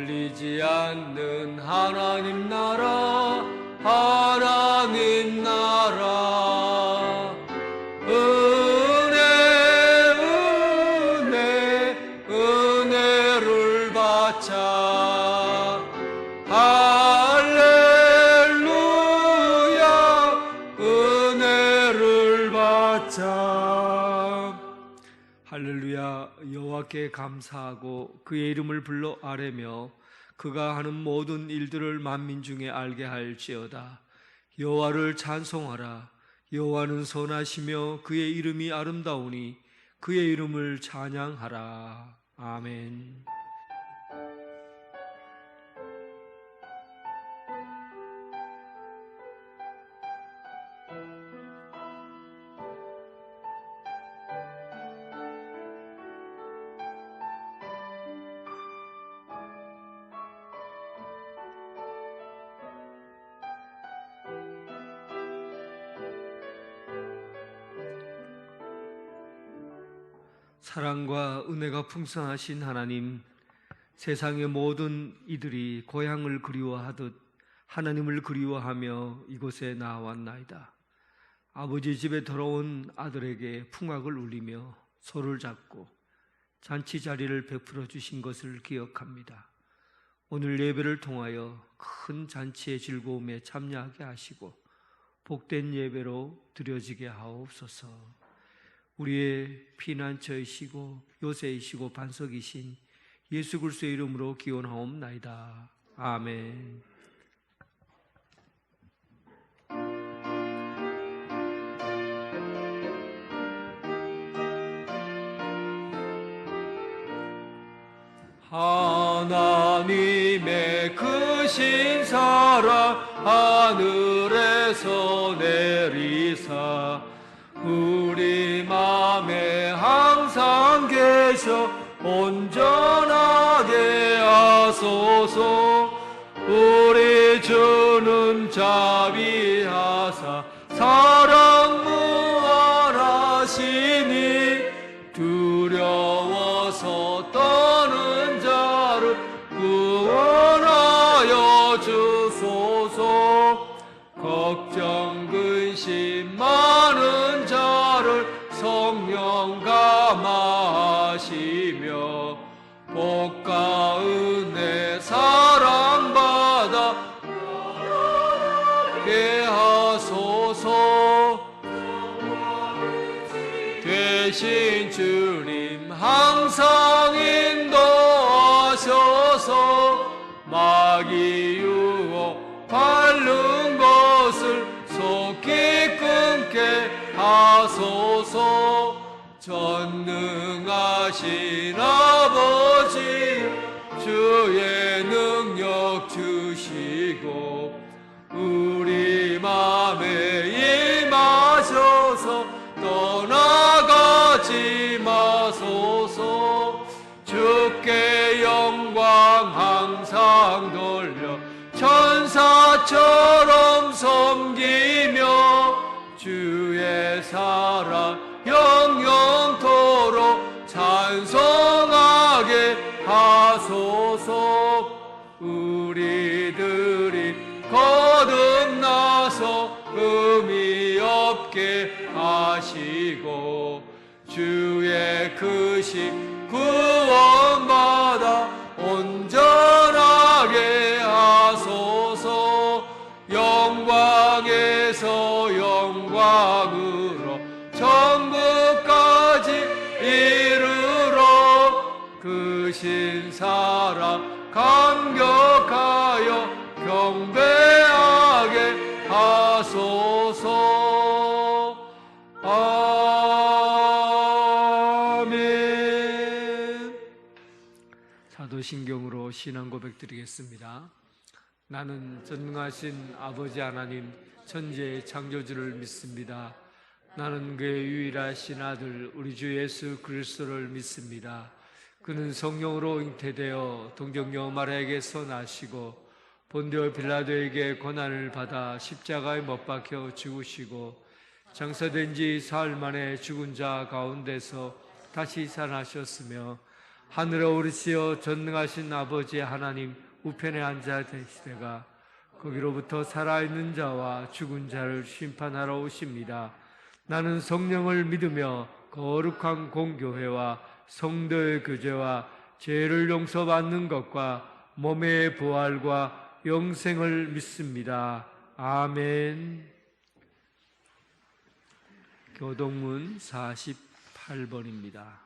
틀리지 않는 하나님 나라, 하나님 나라. 은혜 은혜 은혜를 받자. 할렐루야 은혜를 받자. 할렐루야. 여호와께 감사하고 그의 이름을 불러 아뢰며 그가 하는 모든 일들을 만민 중에 알게 할지어다. 여호와를 찬송하라. 여호와는 선하시며 그의 이름이 아름다우니 그의 이름을 찬양하라. 아멘. 사랑과 은혜가 풍성하신 하나님, 세상의 모든 이들이 고향을 그리워하듯 하나님을 그리워하며 이곳에 나왔나이다. 아버지 집에 돌아온 아들에게 풍악을 울리며 소를 잡고 잔치 자리를 베풀어 주신 것을 기억합니다. 오늘 예배를 통하여 큰 잔치의 즐거움에 참여하게 하시고 복된 예배로 드려지게 하옵소서. 우리의 피난처이시고 요새이시고 반석이신 예수 그리스도의 이름으로 기원하옵나이다. 아멘. 하나님의 크신 사랑 하늘에서 내리사 우리 맘에 항상 계셔 온전하게 하소서. 우리 주는 자비하사 사랑 무한하시니 두려워서 떠는 자를 구원하여 주소서. 걱정 근심 많은 자를 성령 감화하시며 복과 은혜 사랑받아 게 하소서. 되신 주님 항상 인도하셔서 마귀 유혹 바른 것을 속히 끊게 하소서. 전능하신 아버지 주의 능력 주시고 우리 맘에 임하셔서 떠나가지 마소서. 주께 영광 항상 돌려 천사처럼 섬기며 주의 사랑 영영토록 찬송하게 하소서. 우리들이 거듭나서 의미 없게 하시고 주의 크신 구원받아 온전하게 하소서. 영광에서 영광으로 천국까지 이르러 크신 사랑 감격하여 경배하게 하소서. 아멘. 사도신경으로 신앙 고백 드리겠습니다. 나는 전능하신 아버지 하나님 천지의 창조주를 믿습니다. 나는 그의 유일하신 아들 우리 주 예수 그리스도를 믿습니다. 그는 성령으로 잉태되어 동정녀 마리아에게서 나시고 본디오 빌라도에게 고난을 받아 십자가에 못 박혀 죽으시고 장사된 지 사흘 만에 죽은 자 가운데서 다시 살아나셨으며 하늘에 오르시어 전능하신 아버지 하나님 우편에 앉아 계시다가 거기로부터 살아있는 자와 죽은 자를 심판하러 오십니다. 나는 성령을 믿으며 거룩한 공교회와 성도의 교제와 죄를 용서받는 것과 몸의 부활과 영생을 믿습니다. 아멘. 교동문 48번입니다.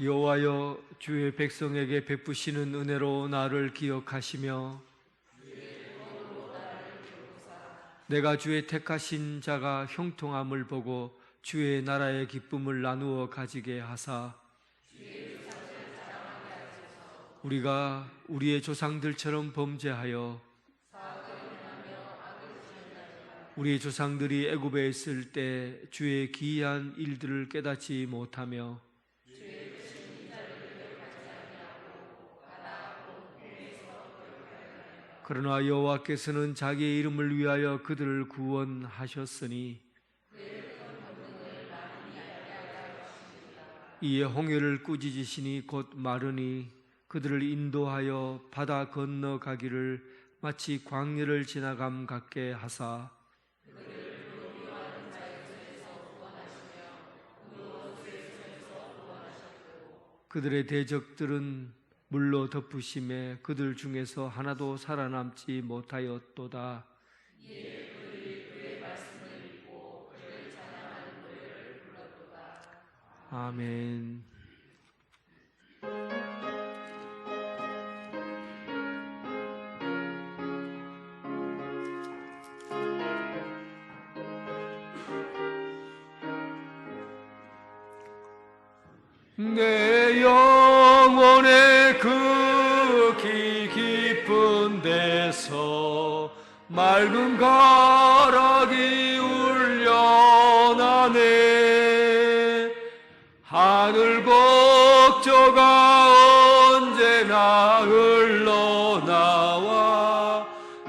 여호와여, 주의 백성에게 베푸시는 은혜로 나를 기억하시며 내가 주의 택하신 자가 형통함을 보고 주의 나라의 기쁨을 나누어 가지게 하사 우리가 우리의 조상들처럼 범죄하여 우리의 조상들이 애굽에 있을 때 주의 기이한 일들을 깨닫지 못하며 그러나 여호와께서는 자기의 이름을 위하여 그들을 구원하셨으니 이에 홍해를 꾸짖으시니 곧 마르니 그들을 인도하여 바다 건너가기를 마치 광야를 지나감 같게 하사 그들의 대적들은 물로 덮으심에 그들 중에서 하나도 살아남지 못하였도다. 아멘. 내 영혼의 그 깊은 데서 맑은 가락이 울려나네. 하늘 곡조가 언제나 흘러나와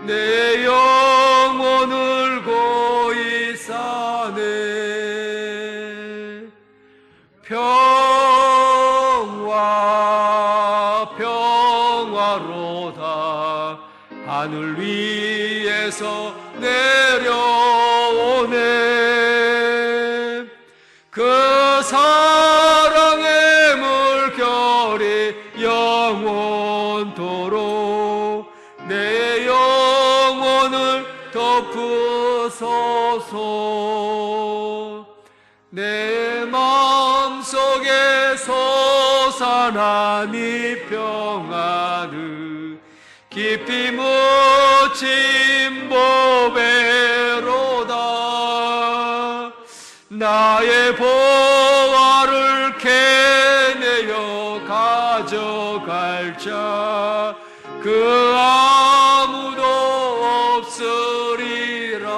내 영혼을 고이 싸네. 평화로다. 하늘 위에서 내려오네. 그 사랑의 물결이 영원토록 내 영혼을 덮으소서. 내 마음속에 솟아난 이 평안은 깊이 묻힌 보배로다. 나의 보화를 캐내어 가져갈 자 그 아무도 없으리라.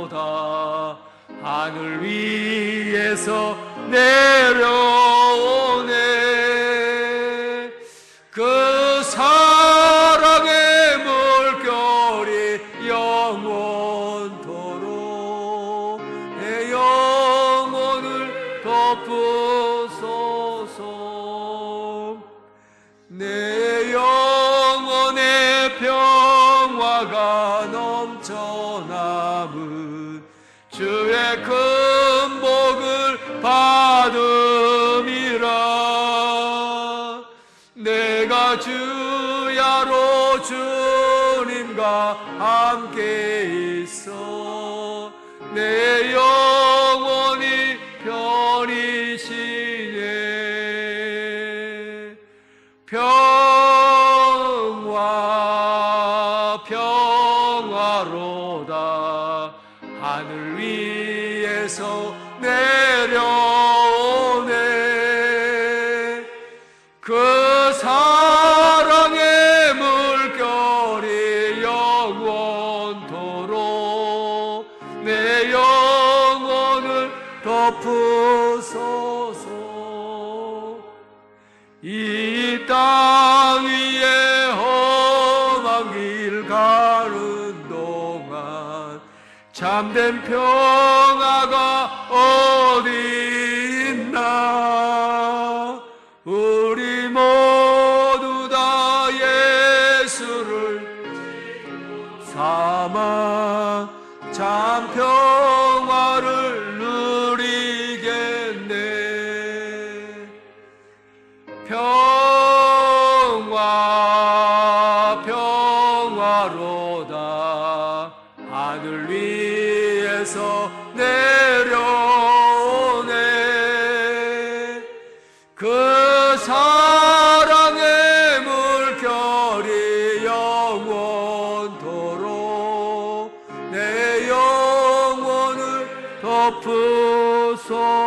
평화로다. 하늘 위에서 내려오네. 그 사랑의 물결이 영원토록 내 영혼을 덮으소서. 내 영혼의 평화가 넘쳐남은 주의 큰 복을 받음이라. 내가 주야로 주님과 함께 있어 내 영혼이 편이시네. 평화로다. 하늘 위에서 내려오네. 그 사랑의 물결이 영원토록 내 영혼을 덮으소서. 이 평화 평화로다. 하늘 위에서 내려오네. 그 사랑의 물결이 영원토록 내 영혼을 덮으소서.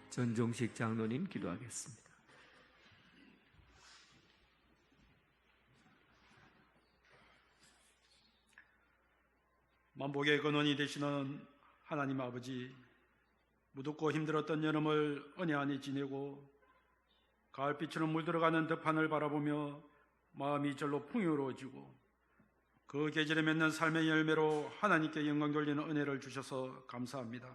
전종식 장로님 기도하겠습니다. 만복의 근원이 되시는 하나님 아버지, 무덥고 힘들었던 여름을 은혜 안에 지내고 가을빛으로 물들어가는 덮판을 바라보며 마음이 절로 풍요로워지고 그 계절에 맺는 삶의 열매로 하나님께 영광 돌리는 은혜를 주셔서 감사합니다.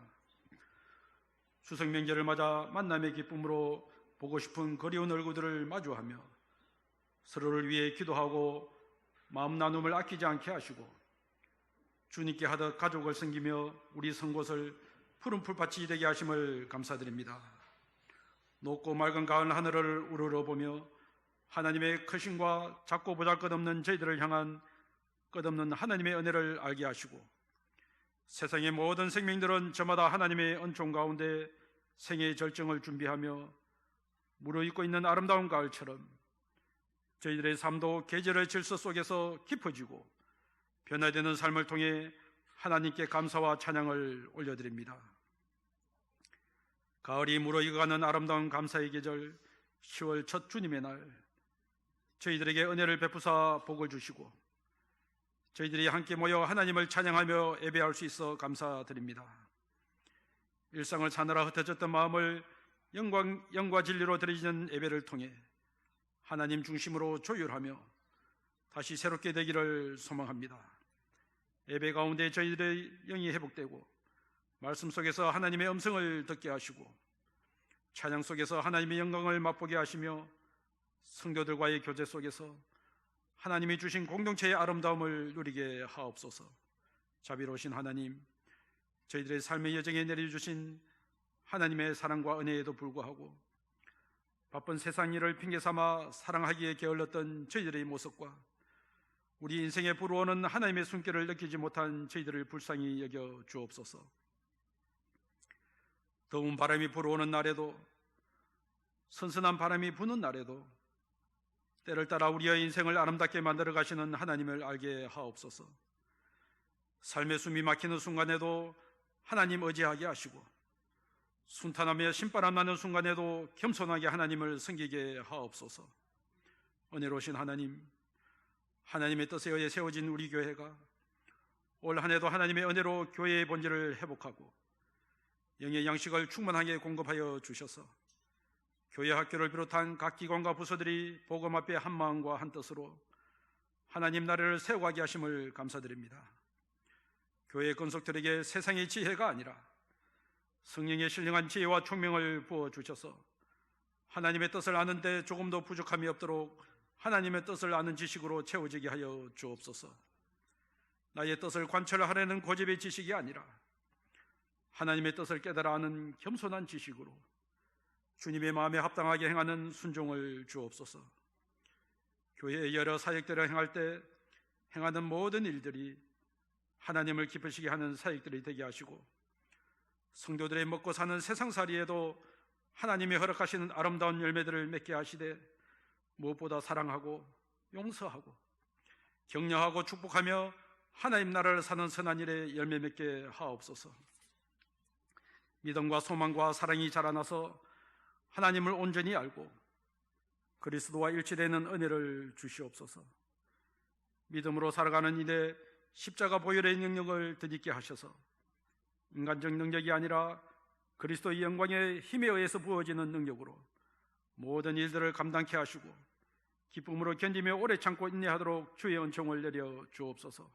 추석 명절을 맞아 만남의 기쁨으로 보고 싶은 그리운 얼굴들을 마주하며 서로를 위해 기도하고 마음 나눔을 아끼지 않게 하시고 주님께 하듯 가족을 섬기며 우리 선 곳을 푸른 풀밭이 되게 하심을 감사드립니다. 높고 맑은 가을 하늘을 우러러보며 하나님의 크심과 작고 보잘것없는 저희들을 향한 끝없는 하나님의 은혜를 알게 하시고 세상의 모든 생명들은 저마다 하나님의 은총 가운데 생애의 절정을 준비하며 무르익고 있는 아름다운 가을처럼 저희들의 삶도 계절의 질서 속에서 깊어지고 변화되는 삶을 통해 하나님께 감사와 찬양을 올려드립니다. 가을이 무르익어가는 아름다운 감사의 계절 10월 첫 주님의 날, 저희들에게 은혜를 베푸사 복을 주시고 저희들이 함께 모여 하나님을 찬양하며 예배할 수 있어 감사드립니다. 일상을 사느라 흩어졌던 마음을 영과 진리로 드리는 예배를 통해 하나님 중심으로 조율하며 다시 새롭게 되기를 소망합니다. 예배 가운데 저희들의 영이 회복되고 말씀 속에서 하나님의 음성을 듣게 하시고 찬양 속에서 하나님의 영광을 맛보게 하시며 성도들과의 교제 속에서 하나님이 주신 공동체의 아름다움을 누리게 하옵소서. 자비로우신 하나님, 저희들의 삶의 여정에 내려주신 하나님의 사랑과 은혜에도 불구하고 바쁜 세상 일을 핑계삼아 사랑하기에 게을렀던 저희들의 모습과 우리 인생에 불어오는 하나님의 숨결을 느끼지 못한 저희들을 불쌍히 여겨 주옵소서. 더운 바람이 불어오는 날에도 선선한 바람이 부는 날에도 때를 따라 우리의 인생을 아름답게 만들어 가시는 하나님을 알게 하옵소서. 삶의 숨이 막히는 순간에도 하나님 의지하게 하시고 순탄하며 신바람 나는 순간에도 겸손하게 하나님을 섬기게 하옵소서. 은혜로우신 하나님, 하나님의 뜻에 의해 세워진 우리 교회가 올 한 해도 하나님의 은혜로 교회의 본질을 회복하고 영의 양식을 충만하게 공급하여 주셔서 교회 학교를 비롯한 각 기관과 부서들이 복음 앞에 한 마음과 한 뜻으로 하나님 나라를 세워가게 하심을 감사드립니다. 교회 건속들에게 세상의 지혜가 아니라 성령의 신령한 지혜와 총명을 부어주셔서 하나님의 뜻을 아는 데 조금도 부족함이 없도록 하나님의 뜻을 아는 지식으로 채워지게 하여 주옵소서. 나의 뜻을 관철하려는 고집의 지식이 아니라 하나님의 뜻을 깨달아 아는 겸손한 지식으로 주님의 마음에 합당하게 행하는 순종을 주옵소서. 교회의 여러 사역들을 행할 때 행하는 모든 일들이 하나님을 기쁘시게 하는 사역들이 되게 하시고 성도들의 먹고 사는 세상살이에도 하나님이 허락하시는 아름다운 열매들을 맺게 하시되 무엇보다 사랑하고 용서하고 격려하고 축복하며 하나님 나라를 사는 선한 일에 열매 맺게 하옵소서. 믿음과 소망과 사랑이 자라나서 하나님을 온전히 알고 그리스도와 일치되는 은혜를 주시옵소서. 믿음으로 살아가는 이내 십자가 보혈의 능력을 덧입게 하셔서 인간적 능력이 아니라 그리스도의 영광의 힘에 의해서 부어지는 능력으로 모든 일들을 감당케 하시고 기쁨으로 견디며 오래 참고 인내하도록 주의 은총을 내려 주옵소서.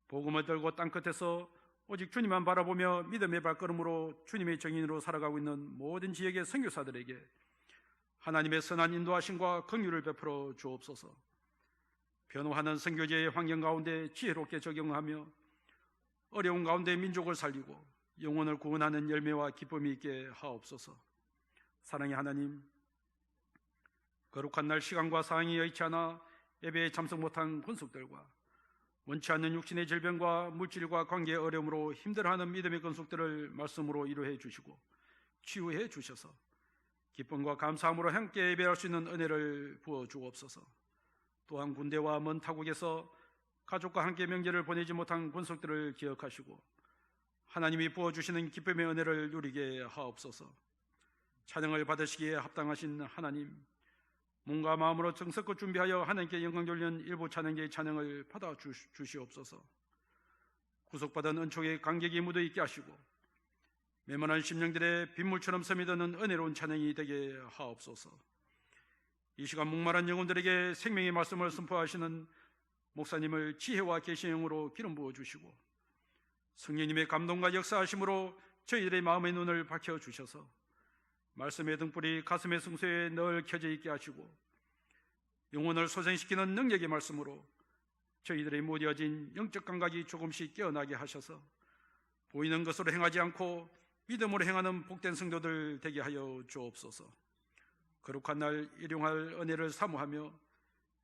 복음을 들고 땅끝에서 오직 주님만 바라보며 믿음의 발걸음으로 주님의 정인으로 살아가고 있는 모든 지역의 선교사들에게 하나님의 선한 인도하심과 긍휼을 베풀어 주옵소서. 변화하는 선교제의 환경 가운데 지혜롭게 적용하며 어려운 가운데 민족을 살리고 영혼을 구원하는 열매와 기쁨이 있게 하옵소서. 사랑의 하나님, 거룩한 날 시간과 상황이 여의치 않아 예배에 참석 못한 권속들과 원치 않는 육신의 질병과 물질과 관계의 어려움으로 힘들어하는 믿음의 권속들을 말씀으로 위로해 주시고 치유해 주셔서 기쁨과 감사함으로 함께 예배할 수 있는 은혜를 부어 주옵소서. 또한 군대와 먼 타국에서 가족과 함께 명절을 보내지 못한 권속들을 기억하시고 하나님이 부어주시는 기쁨의 은혜를 누리게 하옵소서. 찬양을 받으시기에 합당하신 하나님, 몸과 마음으로 정성껏 준비하여 하나님께 영광 돌리는 일부 찬양계의 찬양을 받아 주시옵소서. 구속받은 은총의 간격이 묻어있게 하시고 메모난 심령들의 빗물처럼 스며드는 은혜로운 찬양이 되게 하옵소서. 이 시간 목마른 영혼들에게 생명의 말씀을 선포하시는 목사님을 지혜와 계시의 영으로 기름 부어주시고 성령님의 감동과 역사하심으로 저희들의 마음의 눈을 밝혀주셔서 말씀의 등불이 가슴의 성소에 늘 켜져 있게 하시고 영혼을 소생시키는 능력의 말씀으로 저희들의 무뎌진 영적 감각이 조금씩 깨어나게 하셔서 보이는 것으로 행하지 않고 믿음으로 행하는 복된 성도들 되게 하여 주옵소서. 거룩한 날 일용할 은혜를 사모하며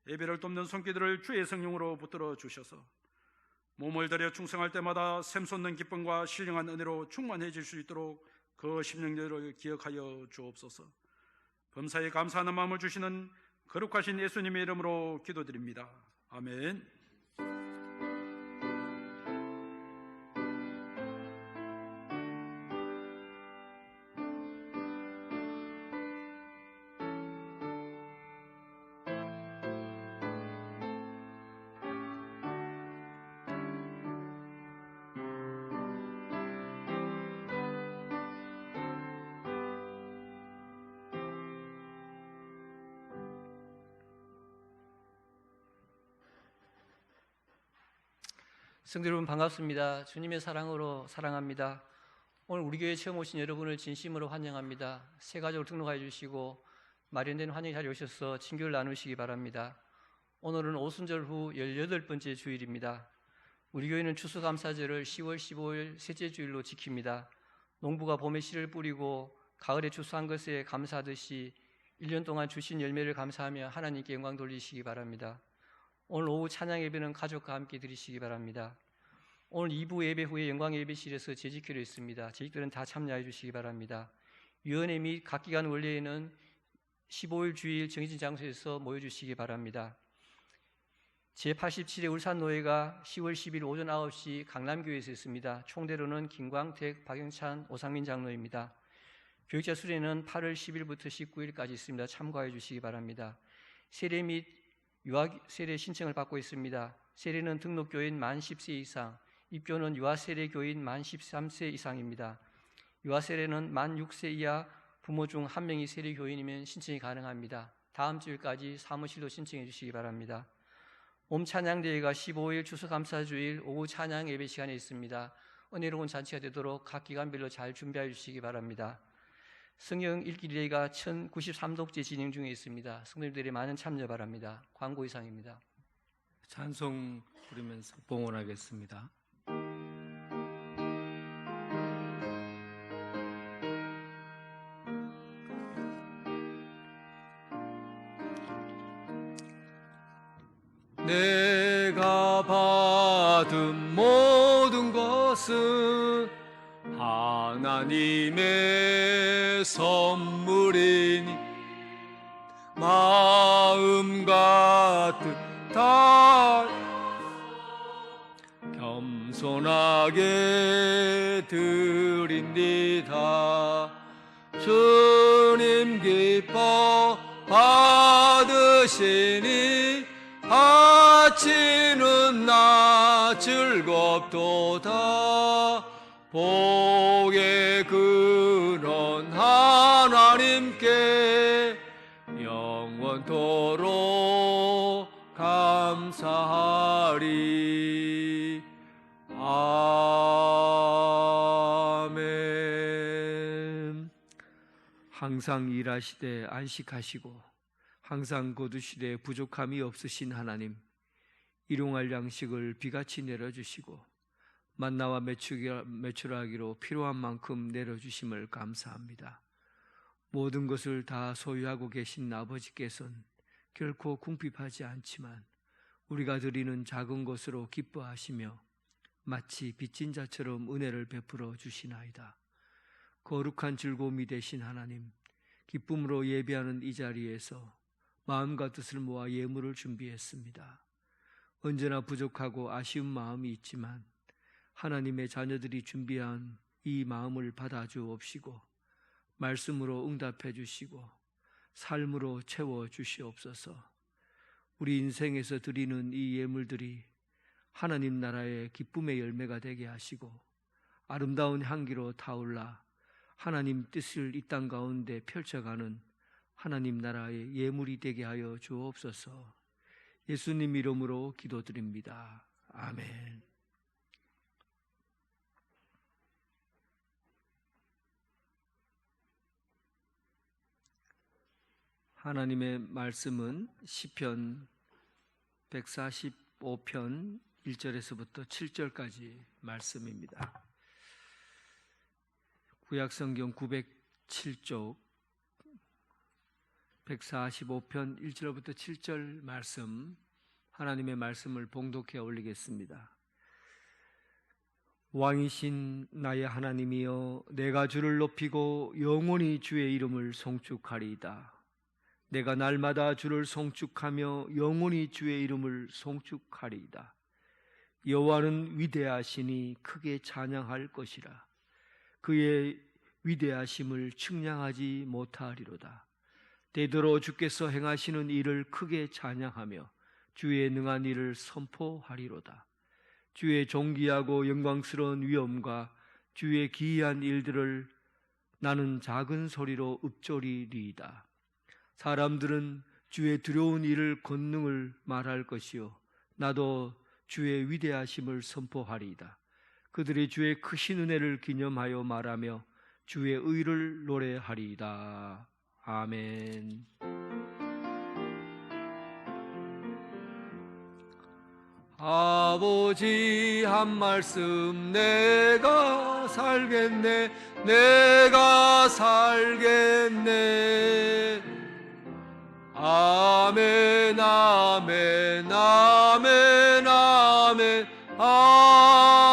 예배를 돕는 손길들을 주의 성령으로 붙들어 주셔서 몸을 들여 충성할 때마다 샘솟는 기쁨과 신령한 은혜로 충만해질 수 있도록 그 심령들을 기억하여 주옵소서. 범사에 감사하는 마음을 주시는 거룩하신 예수님의 이름으로 기도드립니다. 아멘. 성도 여러분 반갑습니다. 주님의 사랑으로 사랑합니다. 오늘 우리 교회에 처음 오신 여러분을 진심으로 환영합니다. 새 가족을 등록해 주시고 마련된 환영 자리에 오셔서 친교를 나누시기 바랍니다. 오늘은 오순절 후 18번째 주일입니다. 우리 교회는 추수감사절을 10월 15일 셋째 주일로 지킵니다. 농부가 봄에 씨를 뿌리고 가을에 추수한 것에 감사하듯이 1년 동안 주신 열매를 감사하며 하나님께 영광 돌리시기 바랍니다. 오늘 오후 찬양 예배는 가족과 함께 드리시기 바랍니다. 오늘 2부 예배 후에 영광 예배실에서 재직회로 있습니다. 재직들은 다 참여해 주시기 바랍니다. 위원회 및 각 기관 원래에는 15일 주일 정해진 장소에서 모여주시기 바랍니다. 제87회 울산노회가 10월 10일 오전 9시 강남교회에서 있습니다. 총대로는 김광택, 박영찬, 오상민 장로입니다. 교육자 수련회는 8월 10일부터 19일까지 있습니다. 참고해 주시기 바랍니다. 세례 및 유아 세례 신청을 받고 있습니다. 세례는 등록교인 만 10세 이상, 입교는 유아 세례 교인 만 13세 이상입니다. 유아 세례는 만 6세 이하 부모 중 한 명이 세례 교인이면 신청이 가능합니다. 다음 주일까지 사무실로 신청해 주시기 바랍니다. 봄 찬양대회가 15일 추수감사주일 오후 찬양 예배 시간에 있습니다. 은혜로운 잔치가 되도록 각 기관별로 잘 준비해 주시기 바랍니다. 성경 읽기 리레이가 1093독째 진행 중에 있습니다. 성도님들의 많은 참여 바랍니다. 광고 이상입니다. 찬송 부르면서 봉헌하겠습니다. 내가 받은 모든 것은 하나님의 선물이니 마음 가득 다 겸손하게 드립니다. 주님 기뻐 받으시니 바치는 나 즐겁도다. 복의 근원 하나님께 영원토록 감사하리. 아멘. 항상 일하시되 안식하시고 항상 거두시되 부족함이 없으신 하나님, 일용할 양식을 비같이 내려주시고 만나와 매출하기로 필요한 만큼 내려주심을 감사합니다. 모든 것을 다 소유하고 계신 아버지께서는 결코 궁핍하지 않지만 우리가 드리는 작은 것으로 기뻐하시며 마치 빚진 자처럼 은혜를 베풀어 주시나이다. 거룩한 즐거움이 되신 하나님, 기쁨으로 예배하는 이 자리에서 마음과 뜻을 모아 예물을 준비했습니다. 언제나 부족하고 아쉬운 마음이 있지만 하나님의 자녀들이 준비한 이 마음을 받아주옵시고 말씀으로 응답해 주시고 삶으로 채워 주시옵소서. 우리 인생에서 드리는 이 예물들이 하나님 나라의 기쁨의 열매가 되게 하시고 아름다운 향기로 타올라 하나님 뜻을 이 땅 가운데 펼쳐가는 하나님 나라의 예물이 되게 하여 주옵소서. 예수님 이름으로 기도드립니다. 아멘. 하나님의 말씀은 시편 145편 1절에서부터 7절까지 말씀입니다. 구약성경 907쪽 145편 1절부터 7절 말씀, 하나님의 말씀을 봉독해 올리겠습니다. 왕이신 나의 하나님이여, 내가 주를 높이고 영원히 주의 이름을 송축하리이다. 내가 날마다 주를 송축하며 영원히 주의 이름을 송축하리이다. 여호와는 위대하시니 크게 찬양할 것이라. 그의 위대하심을 측량하지 못하리로다. 되도록 주께서 행하시는 일을 크게 찬양하며 주의 능한 일을 선포하리로다. 주의 존귀하고 영광스러운 위엄과 주의 기이한 일들을 나는 작은 소리로 읊조리리이다. 사람들은 주의 두려운 일을 권능을 말할 것이요 나도 주의 위대하심을 선포하리이다. 그들이 주의 크신 은혜를 기념하여 말하며 주의 의를 노래하리이다. 아멘. 아버지 한 말씀 내가 살겠네, 내가 살겠네. 아멘 아멘 아멘 아멘 아멘.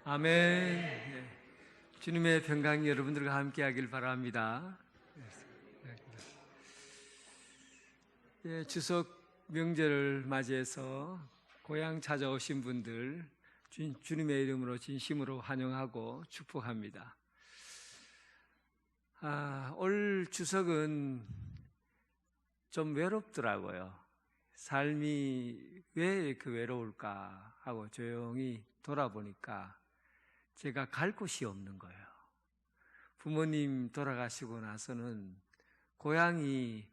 아멘. 예. 주님의 평강이 여러분들과 함께하길 바랍니다. 예, 추석 명절을 맞이해서 고향 찾아오신 분들 주님의 이름으로 진심으로 환영하고 축복합니다. 올 추석은 좀 외롭더라고요. 삶이 왜 이렇게 외로울까 하고 조용히 돌아보니까 제가 갈 곳이 없는 거예요. 부모님 돌아가시고 나서는 고향이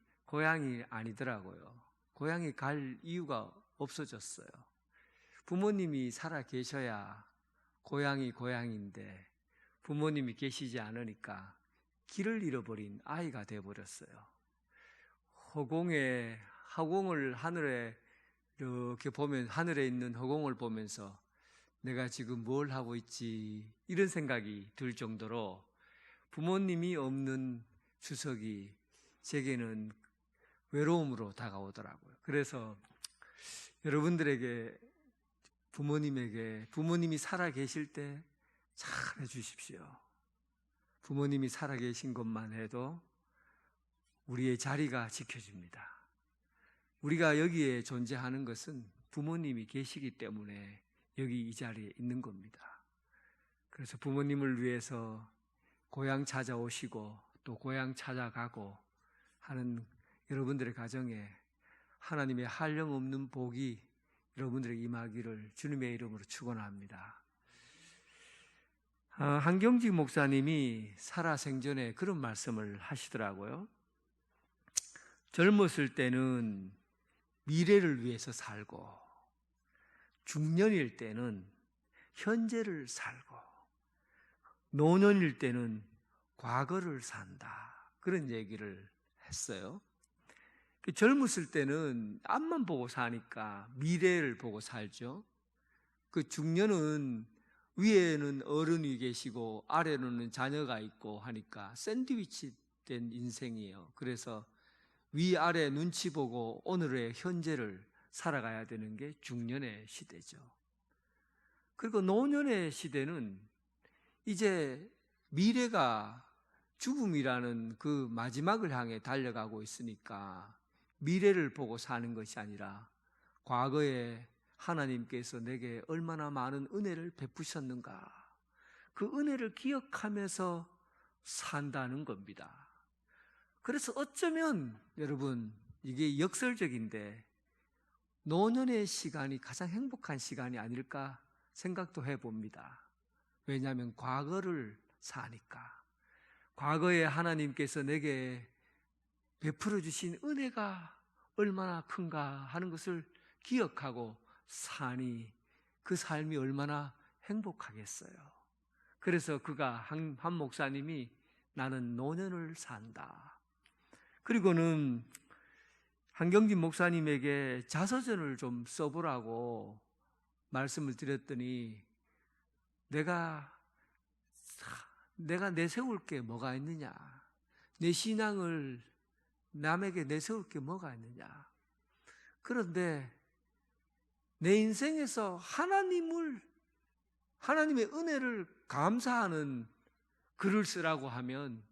아니더라고요. 고향에 갈 이유가 없어졌어요. 부모님이 살아 계셔야 고향이 고향인데 부모님이 계시지 않으니까 길을 잃어버린 아이가 되어버렸어요. 허공을 하늘에 이렇게 보면 하늘에 있는 허공을 보면서 내가 지금 뭘 하고 있지 이런 생각이 들 정도로 부모님이 없는 추석이 제게는 외로움으로 다가오더라고요. 그래서 여러분들에게 부모님이 살아 계실 때 잘해 주십시오. 부모님이 살아 계신 것만 해도 우리의 자리가 지켜집니다. 우리가 여기에 존재하는 것은 부모님이 계시기 때문에 여기 이 자리에 있는 겁니다. 그래서 부모님을 위해서 고향 찾아오시고 또 고향 찾아가고 하는 여러분들의 가정에 하나님의 한량없는 복이 여러분들에게 임하기를 주님의 이름으로 축원합니다. 한경직 목사님이 살아생전에 그런 말씀을 하시더라고요. 젊었을 때는 미래를 위해서 살고 중년일 때는 현재를 살고 노년일 때는 과거를 산다. 그런 얘기를 했어요. 젊었을 때는 앞만 보고 사니까 미래를 보고 살죠. 그 중년은 위에는 어른이 계시고 아래로는 자녀가 있고 하니까 샌드위치 된 인생이에요. 그래서 위아래 눈치 보고 오늘의 현재를 살아가야 되는 게 중년의 시대죠. 그리고 노년의 시대는 이제 미래가 죽음이라는 그 마지막을 향해 달려가고 있으니까 미래를 보고 사는 것이 아니라 과거에 하나님께서 내게 얼마나 많은 은혜를 베푸셨는가, 그 은혜를 기억하면서 산다는 겁니다. 그래서 어쩌면 여러분 이게 역설적인데 노년의 시간이 가장 행복한 시간이 아닐까 생각도 해봅니다. 왜냐하면 과거를 사니까, 과거에 하나님께서 내게 베풀어 주신 은혜가 얼마나 큰가 하는 것을 기억하고 사니 그 삶이 얼마나 행복하겠어요. 그래서 한 목사님이 나는 노년을 산다. 그리고는 한경진 목사님에게 자서전을 좀 써보라고 말씀을 드렸더니 내가 내세울 게 뭐가 있느냐, 내 신앙을 남에게 내세울 게 뭐가 있느냐. 그런데 내 인생에서 하나님의 은혜를 감사하는 글을 쓰라고 하면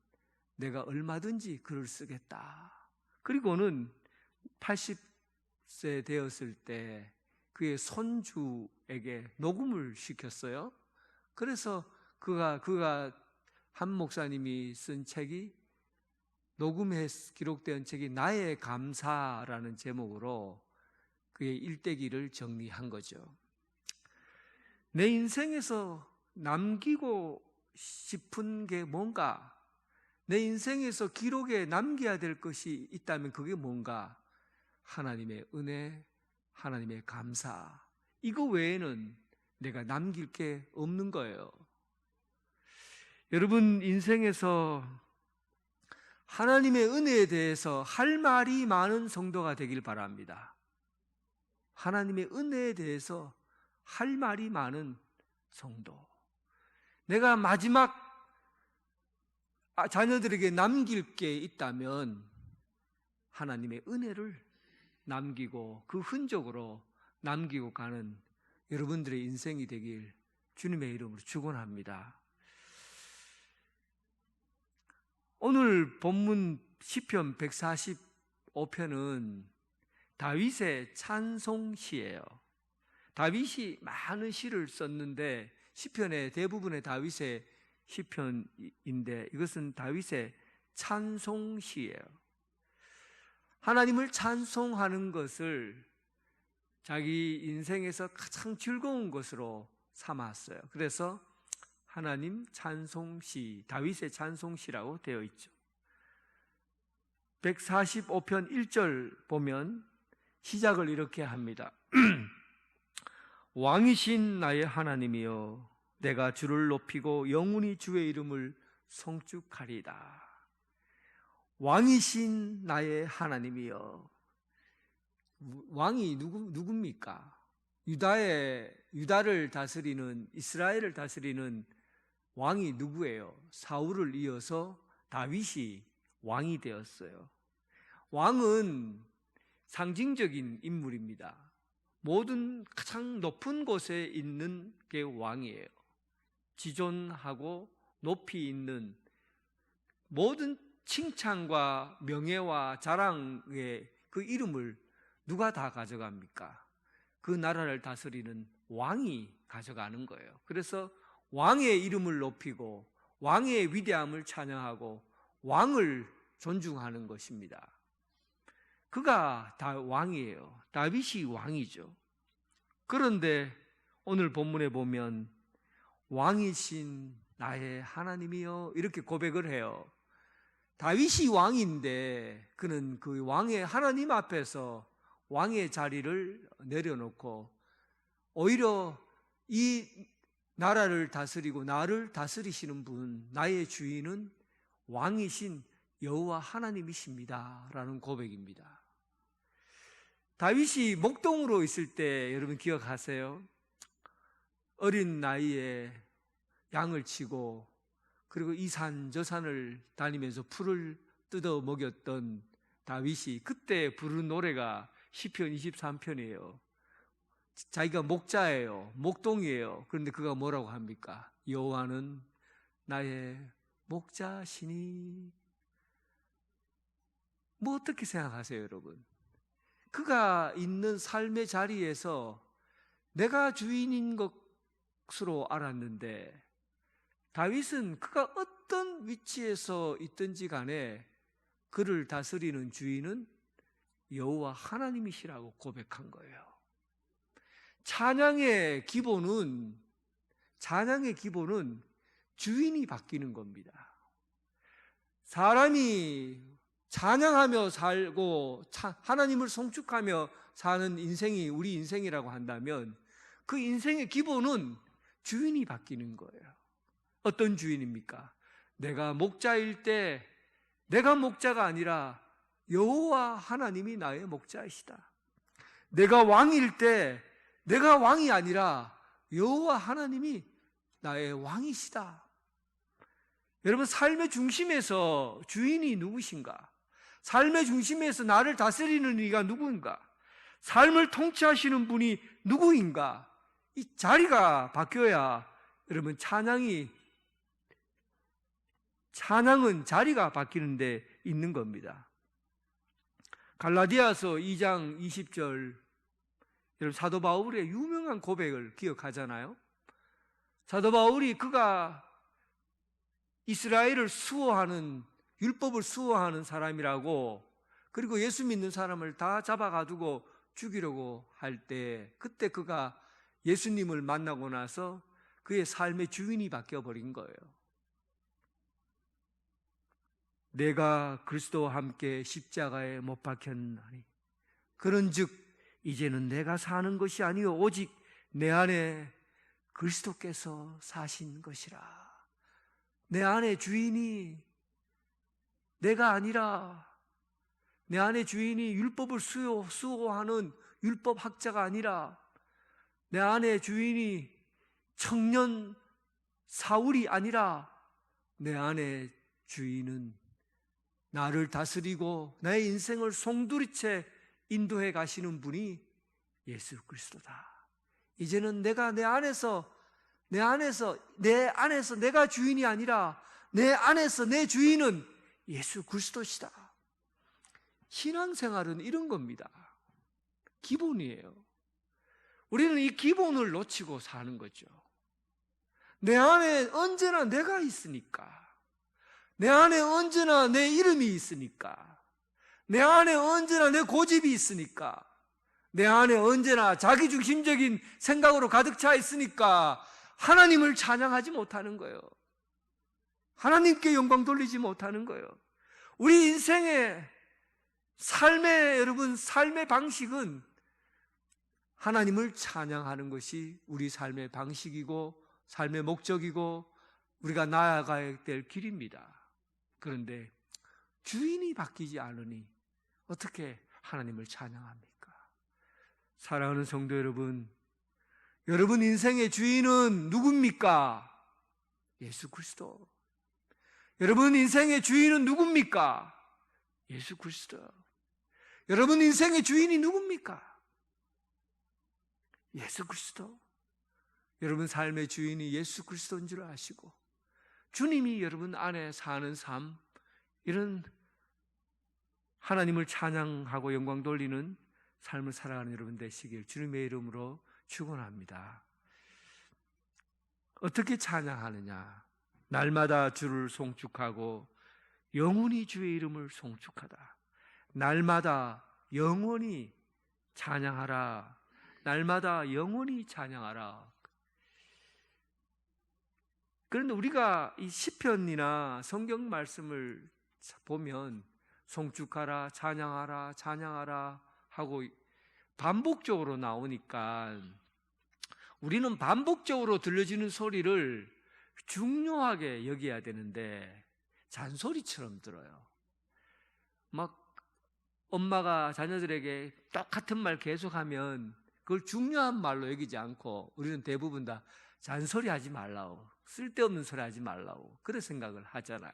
내가 얼마든지 글을 쓰겠다. 그리고는 80세 되었을 때 그의 손주에게 녹음을 시켰어요. 그래서 그가 한 목사님이 쓴 책이 녹음해 기록된 책이 나의 감사라는 제목으로 그의 일대기를 정리한 거죠. 내 인생에서 남기고 싶은 게 뭔가, 내 인생에서 기록에 남겨야 될 것이 있다면 그게 뭔가? 하나님의 은혜, 하나님의 감사, 이거 외에는 내가 남길 게 없는 거예요. 여러분 인생에서 하나님의 은혜에 대해서 할 말이 많은 성도가 되길 바랍니다. 하나님의 은혜에 대해서 할 말이 많은 성도. 내가 마지막 자녀들에게 남길 게 있다면 하나님의 은혜를 남기고 그 흔적으로 남기고 가는 여러분들의 인생이 되길 주님의 이름으로 축원합니다. 오늘 본문 시편 145편은 다윗의 찬송시예요. 다윗이 많은 시를 썼는데 시편의 대부분의 다윗의 시편인데 이것은 다윗의 찬송시예요. 하나님을 찬송하는 것을 자기 인생에서 가장 즐거운 것으로 삼았어요. 그래서 하나님 찬송시, 다윗의 찬송시라고 되어 있죠. 145편 1절 보면 시작을 이렇게 합니다. 왕이신 나의 하나님이여, 내가 주를 높이고 영원히 주의 이름을 송축하리이다. 왕이신 나의 하나님이여. 왕이 누굽니까? 유다를 다스리는, 이스라엘을 다스리는 왕이 누구예요? 사울을 이어서 다윗이 왕이 되었어요. 왕은 상징적인 인물입니다. 모든 가장 높은 곳에 있는 게 왕이에요. 지존하고 높이 있는 모든 칭찬과 명예와 자랑의 그 이름을 누가 다 가져갑니까? 그 나라를 다스리는 왕이 가져가는 거예요. 그래서 왕의 이름을 높이고 왕의 위대함을 찬양하고 왕을 존중하는 것입니다. 그가 다 왕이에요. 다윗이 왕이죠. 그런데 오늘 본문에 보면 왕이신 나의 하나님이여 이렇게 고백을 해요. 다윗이 왕인데 그는 그 왕의 하나님 앞에서 왕의 자리를 내려놓고 오히려 이 나라를 다스리고 나를 다스리시는 분, 나의 주인은 왕이신 여호와 하나님이십니다 라는 고백입니다. 다윗이 목동으로 있을 때 여러분 기억하세요? 어린 나이에 양을 치고 그리고 이 산 저 산을 다니면서 풀을 뜯어 먹였던 다윗이 그때 부른 노래가 시편 23편이에요. 자기가 목자예요. 목동이에요. 그런데 그가 뭐라고 합니까? 여호와는 나의 목자시니. 뭐 어떻게 생각하세요, 여러분? 그가 있는 삶의 자리에서 내가 주인인 것으로 알았는데 다윗은 그가 어떤 위치에서 있든지 간에 그를 다스리는 주인은 여호와 하나님이시라고 고백한 거예요. 찬양의 기본은 주인이 바뀌는 겁니다. 사람이 찬양하며 살고 하나님을 송축하며 사는 인생이 우리 인생이라고 한다면 그 인생의 기본은 주인이 바뀌는 거예요. 어떤 주인입니까? 내가 목자일 때 내가 목자가 아니라 여호와 하나님이 나의 목자이시다. 내가 왕일 때 내가 왕이 아니라 여호와 하나님이 나의 왕이시다. 여러분, 삶의 중심에서 주인이 누구신가? 삶의 중심에서 나를 다스리는 이가 누구인가? 삶을 통치하시는 분이 누구인가? 이 자리가 바뀌어야 여러분 찬양은 자리가 바뀌는 데 있는 겁니다. 갈라디아서 2장 20절, 여러분 사도 바울의 유명한 고백을 기억하잖아요. 사도 바울이 그가 이스라엘을 수호하는, 율법을 수호하는 사람이라고, 그리고 예수 믿는 사람을 다 잡아가지고 죽이려고 할 때 그때 그가 예수님을 만나고 나서 그의 삶의 주인이 바뀌어버린 거예요. 내가 그리스도와 함께 십자가에 못 박혔나니 그런즉 이제는 내가 사는 것이 아니요 오직 내 안에 그리스도께서 사신 것이라. 내 안에 주인이 내가 아니라, 내 안에 주인이 율법을 수호하는 율법학자가 아니라, 내 안에 주인이 청년 사울이 아니라, 내 안에 주인은 나를 다스리고 나의 인생을 송두리째 인도해 가시는 분이 예수 그리스도다. 이제는 내가 내 안에서 내 안에서 내가 주인이 아니라 내 안에서 내 주인은 예수 그리스도시다. 신앙생활은 이런 겁니다. 기본이에요. 우리는 이 기본을 놓치고 사는 거죠. 내 안에 언제나 내가 있으니까, 내 안에 언제나 내 이름이 있으니까, 내 안에 언제나 내 고집이 있으니까, 내 안에 언제나 자기중심적인 생각으로 가득 차 있으니까 하나님을 찬양하지 못하는 거예요. 하나님께 영광 돌리지 못하는 거예요. 우리 인생의 삶의 방식은 하나님을 찬양하는 것이 우리 삶의 방식이고 삶의 목적이고 우리가 나아가야 될 길입니다. 그런데 주인이 바뀌지 않으니 어떻게 하나님을 찬양합니까? 사랑하는 성도 여러분, 여러분 인생의 주인은 누굽니까? 예수 그리스도. 여러분 인생의 주인은 누굽니까? 예수 그리스도. 여러분 인생의 주인이 누굽니까? 예수 그리스도. 여러분 삶의 주인이 예수 그리스도인 줄 아시고 주님이 여러분 안에 사는 삶, 이런 하나님을 찬양하고 영광 돌리는 삶을 살아가는 여러분 되시길 주님의 이름으로 축원합니다. 어떻게 찬양하느냐? 날마다 주를 송축하고 영원히 주의 이름을 송축하다. 날마다 영원히 찬양하라. 날마다 영원히 찬양하라. 그런데 우리가 이 시편이나 성경 말씀을 보면 송축하라, 찬양하라, 찬양하라 하고 반복적으로 나오니까 우리는 반복적으로 들려지는 소리를 중요하게 여겨야 되는데 잔소리처럼 들어요. 막 엄마가 자녀들에게 똑같은 말 계속하면 그걸 중요한 말로 여기지 않고 우리는 대부분 다 잔소리하지 말라고, 쓸데없는 소리 하지 말라고 그런 생각을 하잖아요.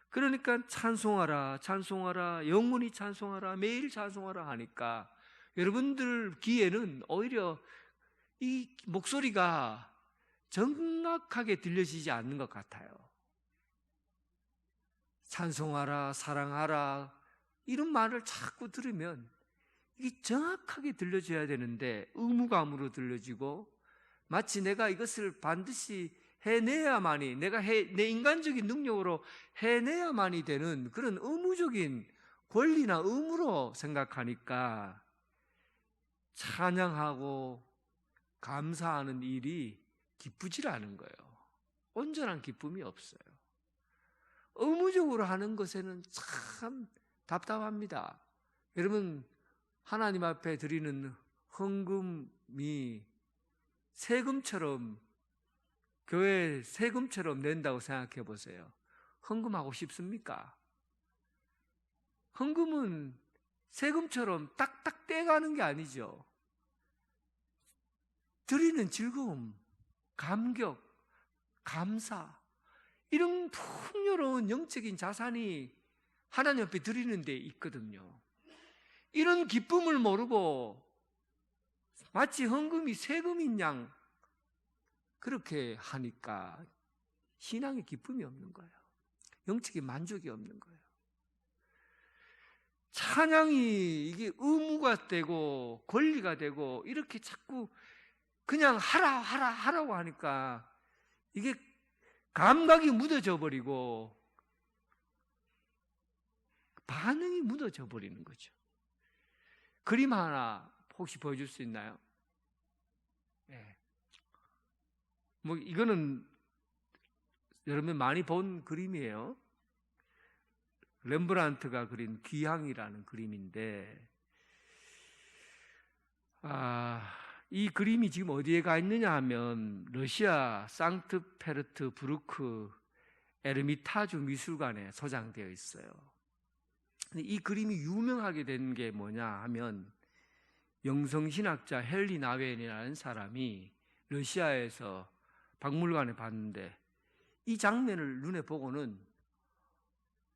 그러니까 찬송하라, 찬송하라, 영원히 찬송하라, 매일 찬송하라 하니까 여러분들 귀에는 오히려 이 목소리가 정확하게 들려지지 않는 것 같아요. 찬송하라, 사랑하라 이런 말을 자꾸 들으면 이게 정확하게 들려줘야 되는데 의무감으로 들려지고 마치 내가 이것을 반드시 해내야만이, 내 인간적인 능력으로 해내야만이 되는 그런 의무적인 권리나 의무로 생각하니까 찬양하고 감사하는 일이 기쁘질 않은 거예요. 온전한 기쁨이 없어요. 의무적으로 하는 것에는 참 답답합니다. 여러분, 하나님 앞에 드리는 헌금이 세금처럼, 교회 세금처럼 낸다고 생각해 보세요. 헌금하고 싶습니까? 헌금은 세금처럼 딱딱 떼가는 게 아니죠. 드리는 즐거움, 감격, 감사, 이런 풍요로운 영적인 자산이 하나님 앞에 드리는 데 있거든요. 이런 기쁨을 모르고 마치 헌금이 세금인 양 그렇게 하니까 신앙의 기쁨이 없는 거예요. 영적인 만족이 없는 거예요. 찬양이 이게 의무가 되고 권리가 되고 이렇게 자꾸 그냥 하라고 하니까 이게 감각이 묻어져 버리고 반응이 묻어져 버리는 거죠. 그림 하나 혹시 보여줄 수 있나요? 네. 뭐 이거는 여러분 많이 본 그림이에요. 렘브란트가 그린 귀향이라는 그림인데, 이 그림이 지금 어디에 가 있느냐 하면 러시아 상트페르트부르크 에르미타주 미술관에 소장되어 있어요. 근데 이 그림이 유명하게 된 게 뭐냐 하면 영성신학자 헨리 나웬이라는 사람이 러시아에서 박물관에 봤는데 이 장면을 눈에 보고는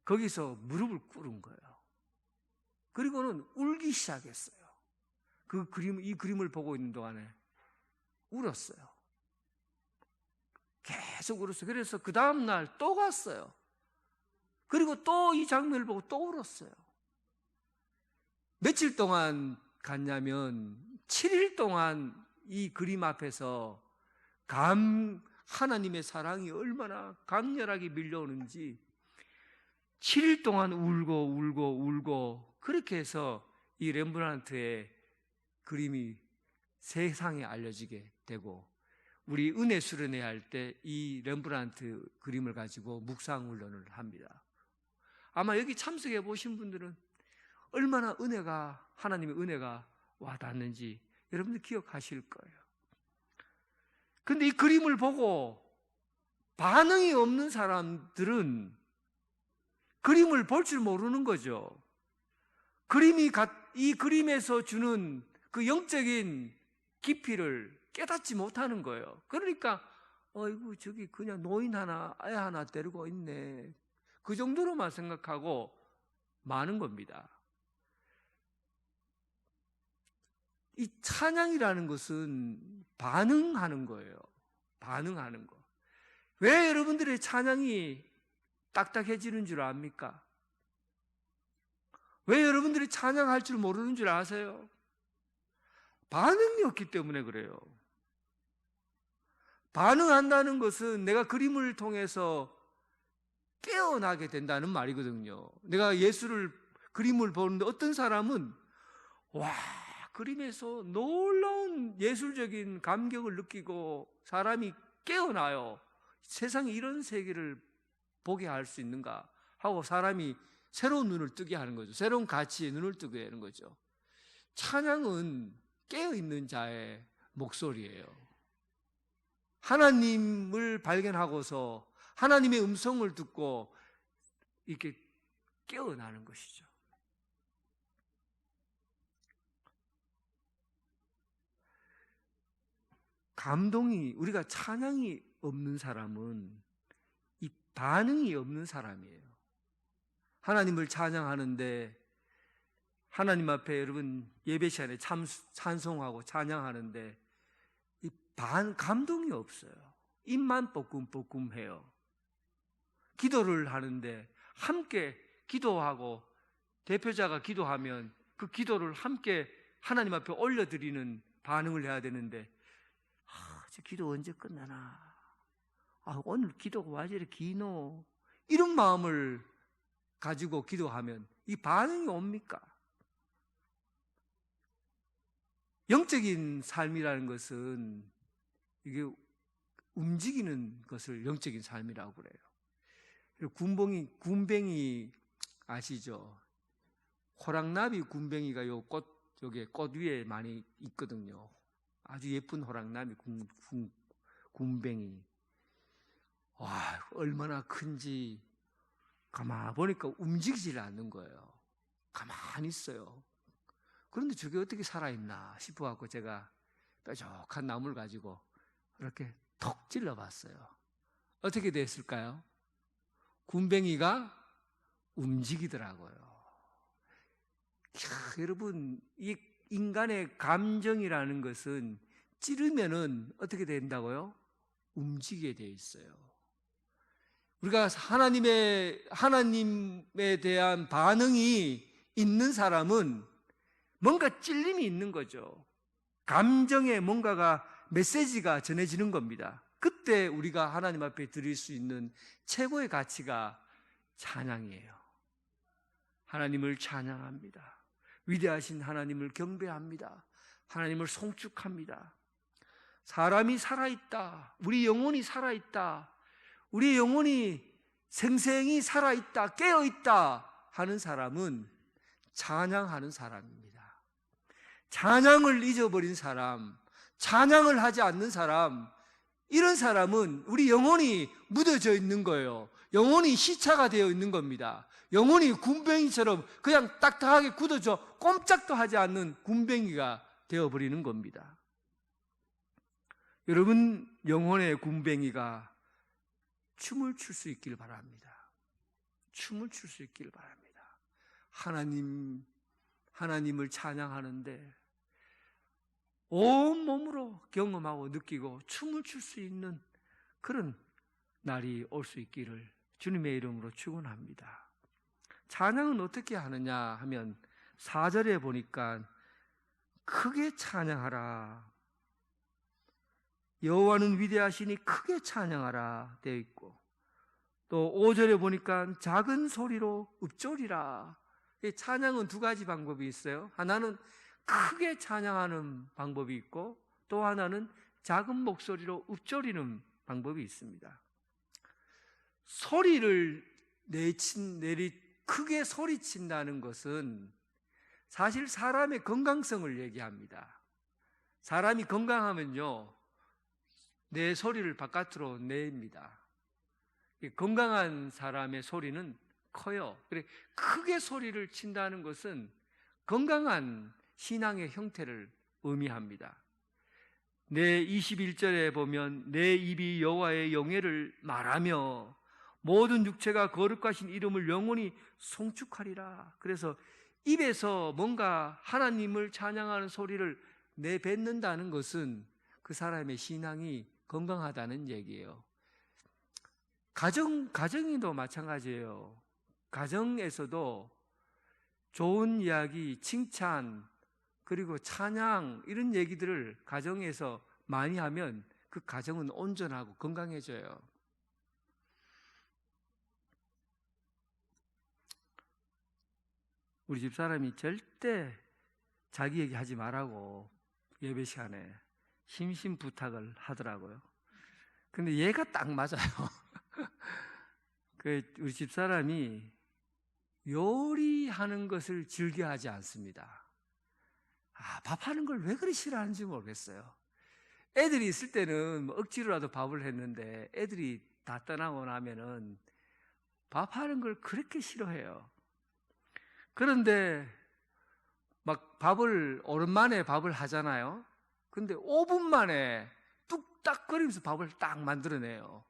거기서 무릎을 꿇은 거예요. 그리고는 울기 시작했어요. 이 그림을 보고 있는 동안에 울었어요. 계속 울었어요. 그래서 그 다음날 또 갔어요. 그리고 또 이 장면을 보고 또 울었어요. 며칠 동안 갔냐면 7일 동안 이 그림 앞에서 하나님의 사랑이 얼마나 강렬하게 밀려오는지 7일 동안 울고 그렇게 해서 이 렘브란트의 그림이 세상에 알려지게 되고, 우리 은혜 수련회 할 때 이 렘브란트 그림을 가지고 묵상 훈련을 합니다. 아마 여기 참석해 보신 분들은 얼마나 하나님의 은혜가 와닿는지 여러분들 기억하실 거예요. 근데 이 그림을 보고 반응이 없는 사람들은 그림을 볼 줄 모르는 거죠. 이 그림에서 주는 그 영적인 깊이를 깨닫지 못하는 거예요. 그러니까 어이구 저기 그냥 노인 하나 애 하나 데리고 있네, 그 정도로만 생각하고 마는 겁니다. 이 찬양이라는 것은 반응하는 거예요. 반응하는 거. 왜 여러분들의 찬양이 딱딱해지는 줄 압니까? 왜 여러분들이 찬양할 줄 모르는 줄 아세요? 반응이 없기 때문에 그래요. 반응한다는 것은 내가 그림을 통해서 깨어나게 된다는 말이거든요. 내가 그림을 보는데 어떤 사람은 그림에서 놀라운 예술적인 감격을 느끼고 사람이 깨어나요. 세상에 이런 세계를 보게 할 수 있는가 하고 사람이 새로운 눈을 뜨게 하는 거죠. 새로운 가치에 눈을 뜨게 하는 거죠. 찬양은 깨어있는 자의 목소리예요. 하나님을 발견하고서 하나님의 음성을 듣고 이렇게 깨어나는 것이죠. 우리가 찬양이 없는 사람은 이 반응이 없는 사람이에요. 하나님을 찬양하는데, 하나님 앞에 여러분 예배 시간에 찬송하고 찬양하는데 이 감동이 없어요. 입만 뻐끔뻐끔해요. 기도를 하는데 함께 기도하고 대표자가 기도하면 그 기도를 함께 하나님 앞에 올려드리는 반응을 해야 되는데, 저 기도 언제 끝나나, 오늘 기도가 왜 이렇게 기노, 이런 마음을 가지고 기도하면 이 반응이 옵니까? 영적인 삶이라는 것은 이게 움직이는 것을 영적인 삶이라고 그래요. 군뱅이 아시죠? 호랑나비 군뱅이가 여기 꽃 위에 많이 있거든요. 아주 예쁜 호랑나비 군뱅이. 얼마나 큰지 가만 보니까 움직이질 않는 거예요. 가만히 있어요. 그런데 저게 어떻게 살아있나 싶어갖고 제가 뾰족한 나무를 가지고 이렇게 톡 찔러봤어요. 어떻게 됐을까요? 군뱅이가 움직이더라고요. 여러분, 이 인간의 감정이라는 것은 찌르면은 어떻게 된다고요? 움직이게 돼 있어요. 우리가 하나님에 대한 반응이 있는 사람은 뭔가 찔림이 있는 거죠. 감정에 뭔가가 메시지가 전해지는 겁니다. 그때 우리가 하나님 앞에 드릴 수 있는 최고의 가치가 찬양이에요. 하나님을 찬양합니다. 위대하신 하나님을 경배합니다. 하나님을 송축합니다. 사람이 살아있다. 우리 영혼이 살아있다. 우리 영혼이 생생히 살아있다. 깨어있다 하는 사람은 찬양하는 사람입니다. 찬양을 잊어버린 사람, 찬양을 하지 않는 사람, 이런 사람은 우리 영혼이 묻어져 있는 거예요. 영혼이 시차가 되어 있는 겁니다. 영혼이 군뱅이처럼 그냥 딱딱하게 굳어져 꼼짝도 하지 않는 군뱅이가 되어버리는 겁니다. 여러분, 영혼의 군뱅이가 춤을 출 수 있길 바랍니다. 춤을 출 수 있길 바랍니다. 하나님을 찬양하는데 온 몸으로 경험하고 느끼고 춤을 출 수 있는 그런 날이 올 수 있기를 주님의 이름으로 축원합니다. 찬양은 어떻게 하느냐 하면 4절에 보니까 크게 찬양하라, 여호와는 위대하시니 크게 찬양하라 되어 있고, 또 5절에 보니까 작은 소리로 읊조리라. 찬양은 두 가지 방법이 있어요. 하나는 크게 찬양하는 방법이 있고, 또 하나는 작은 목소리로 읊조리는 방법이 있습니다. 소리를 크게 소리친다는 것은 사실 사람의 건강성을 얘기합니다. 사람이 건강하면요, 내 소리를 바깥으로 냅니다. 건강한 사람의 소리는 커요. 그래, 크게 소리를 친다는 것은 건강한 신앙의 형태를 의미합니다. 내 21절에 보면 내 입이 여호와의 영예를 말하며 모든 육체가 거룩하신 이름을 영원히 송축하리라. 그래서 입에서 뭔가 하나님을 찬양하는 소리를 내뱉는다는 것은 그 사람의 신앙이 건강하다는 얘기예요. 가정이도 마찬가지예요. 가정에서도 좋은 이야기, 칭찬, 그리고 찬양, 이런 얘기들을 가정에서 많이 하면 그 가정은 온전하고 건강해져요. 우리 집사람이 절대 자기 얘기하지 말라고 예배 시간에 심심 부탁을 하더라고요. 근데 얘가 딱 맞아요. 우리 집사람이 요리하는 것을 즐겨하지 않습니다. 밥하는 걸 왜 그리 싫어하는지 모르겠어요. 애들이 있을 때는 억지로라도 밥을 했는데 애들이 다 떠나고 나면은 밥하는 걸 그렇게 싫어해요. 그런데 막 오랜만에 밥을 하잖아요. 근데 5분 만에 뚝딱거리면서 밥을 딱 만들어내요.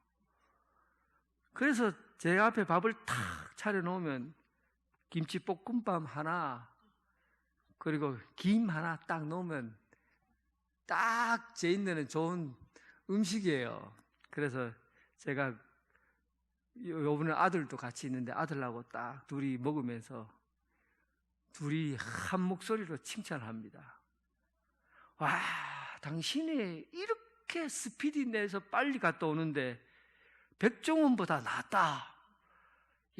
그래서 제 앞에 밥을 탁 차려놓으면 김치볶음밥 하나, 그리고 김 하나 딱 넣으면 딱 제 인내는 좋은 음식이에요. 그래서 제가 요번에 아들도 같이 있는데 아들하고 딱 둘이 먹으면서 둘이 한 목소리로 칭찬합니다. 와, 당신이 이렇게 스피디 내서 빨리 갔다 오는데 백종원보다 낫다.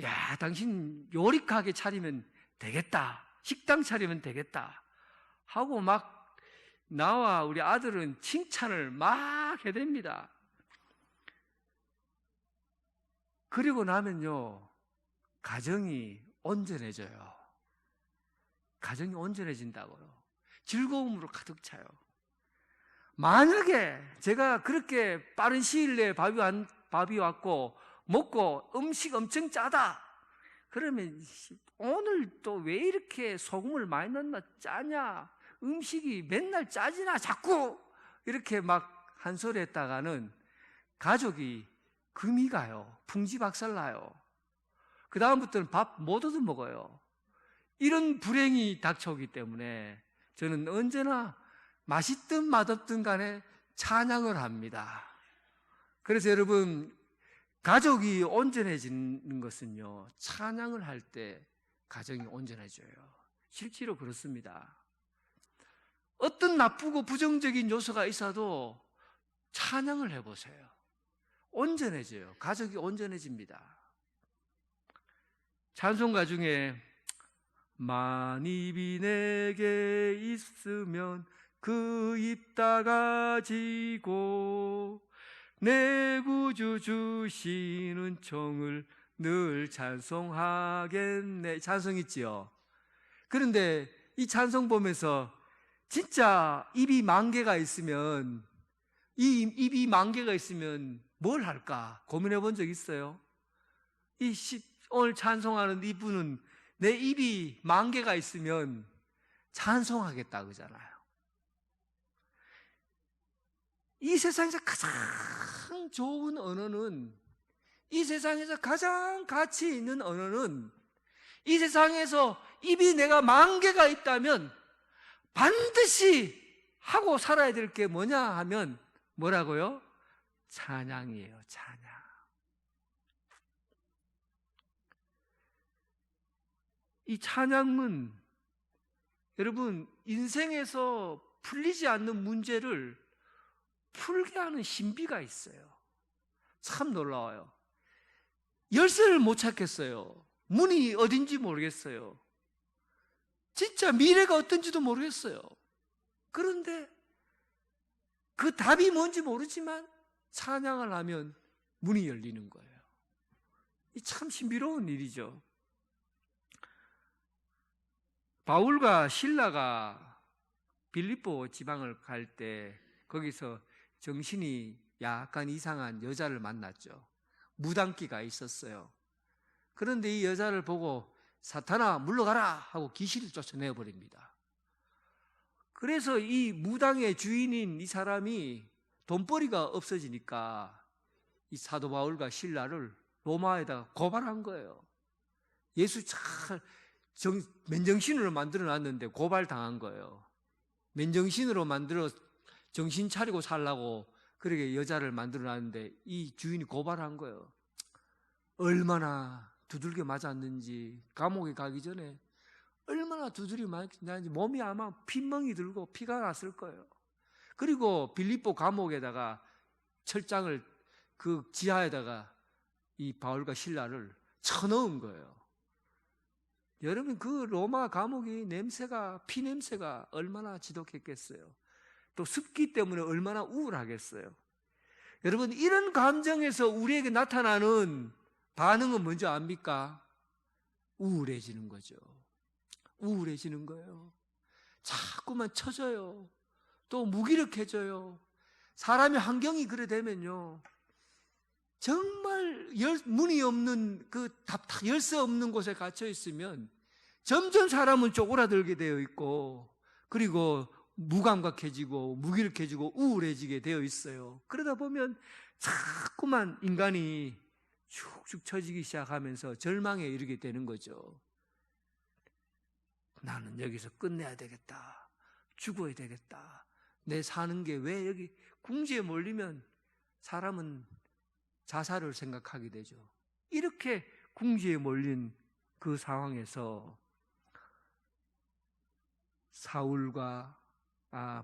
야, 당신 요리 가게 차리면 되겠다. 식당 차리면 되겠다. 하고 막 나와 우리 아들은 칭찬을 막 해댑니다. 그리고 나면요, 가정이 온전해져요. 가정이 온전해진다고요. 즐거움으로 가득 차요. 만약에 제가 그렇게 빠른 시일 내에 밥이 왔고 먹고 음식 엄청 짜다, 그러면 오늘 또 왜 이렇게 소금을 많이 넣나, 짜냐, 음식이 맨날 짜지나 자꾸 이렇게 막 한 소리 했다가는 가족이 금이 가요. 풍지박살나요. 그 다음부터는 밥 못 얻어 먹어요. 이런 불행이 닥쳐오기 때문에 저는 언제나 맛있든 맛없든 간에 찬양을 합니다. 그래서 여러분, 가족이 온전해지는 것은요, 찬양을 할 때 가정이 온전해져요. 실제로 그렇습니다. 어떤 나쁘고 부정적인 요소가 있어도 찬양을 해보세요. 온전해져요. 가족이 온전해집니다. 찬송가 중에 만입이 내게 있으면 그 입 다 가지고 내 구주 주시는 총을 늘 찬송하겠네. 찬송 있지요. 그런데 이 찬송 보면서 진짜 입이 만 개가 있으면, 이 입이 만 개가 있으면 뭘 할까 고민해 본 적 있어요? 오늘 찬송하는 이분은 내 입이 만 개가 있으면 찬송하겠다 그러잖아요. 이 세상에서 가장 좋은 언어는, 이 세상에서 가장 가치 있는 언어는, 이 세상에서 입이 내가 만 개가 있다면 반드시 하고 살아야 될 게 뭐냐 하면 뭐라고요? 찬양이에요. 찬양. 이 찬양은 여러분 인생에서 풀리지 않는 문제를 풀게 하는 신비가 있어요. 참 놀라워요. 열쇠를 못 찾겠어요. 문이 어딘지 모르겠어요. 진짜 미래가 어떤지도 모르겠어요. 그런데 그 답이 뭔지 모르지만 찬양을 하면 문이 열리는 거예요. 이 참 신비로운 일이죠. 바울과 실라가 빌립보 지방을 갈 때 거기서 정신이 약간 이상한 여자를 만났죠. 무당기가 있었어요. 그런데 이 여자를 보고 사탄아 물러가라 하고 귀신을 쫓아내 버립니다. 그래서 이 무당의 주인인 이 사람이 돈벌이가 없어지니까 이 사도 바울과 실라를 로마에다가 고발한 거예요. 예수 잘 맨정신으로 만들어 놨는데 고발당한 거예요. 맨정신으로 만들어 정신 차리고 살라고 그렇게 여자를 만들어 놨는데 이 주인이 고발한 거예요. 얼마나 두들겨 맞았는지, 감옥에 가기 전에 얼마나 두드려 맞았는지 몸이 아마 핏멍이 들고 피가 났을 거예요. 그리고 빌립보 감옥에다가 철장을 그 지하에다가 이 바울과 실라를 쳐넣은 거예요. 여러분 그 로마 감옥이 냄새가 피 냄새가 얼마나 지독했겠어요. 또 습기 때문에 얼마나 우울하겠어요. 여러분 이런 감정에서 우리에게 나타나는 반응은 뭔지 압니까? 우울해지는 거죠. 우울해지는 거예요. 자꾸만 처져요. 또 무기력해져요. 사람의 환경이 그래 되면요 정말 문이 없는 그 열쇠 없는 곳에 갇혀 있으면 점점 사람은 쪼그라들게 되어 있고 그리고 무감각해지고 무기력해지고 우울해지게 되어 있어요. 그러다 보면 자꾸만 인간이 축축 처지기 시작하면서 절망에 이르게 되는 거죠. 나는 여기서 끝내야 되겠다. 죽어야 되겠다. 내 사는 게 왜 여기 궁지에 몰리면 사람은 자살을 생각하게 되죠. 이렇게 궁지에 몰린 그 상황에서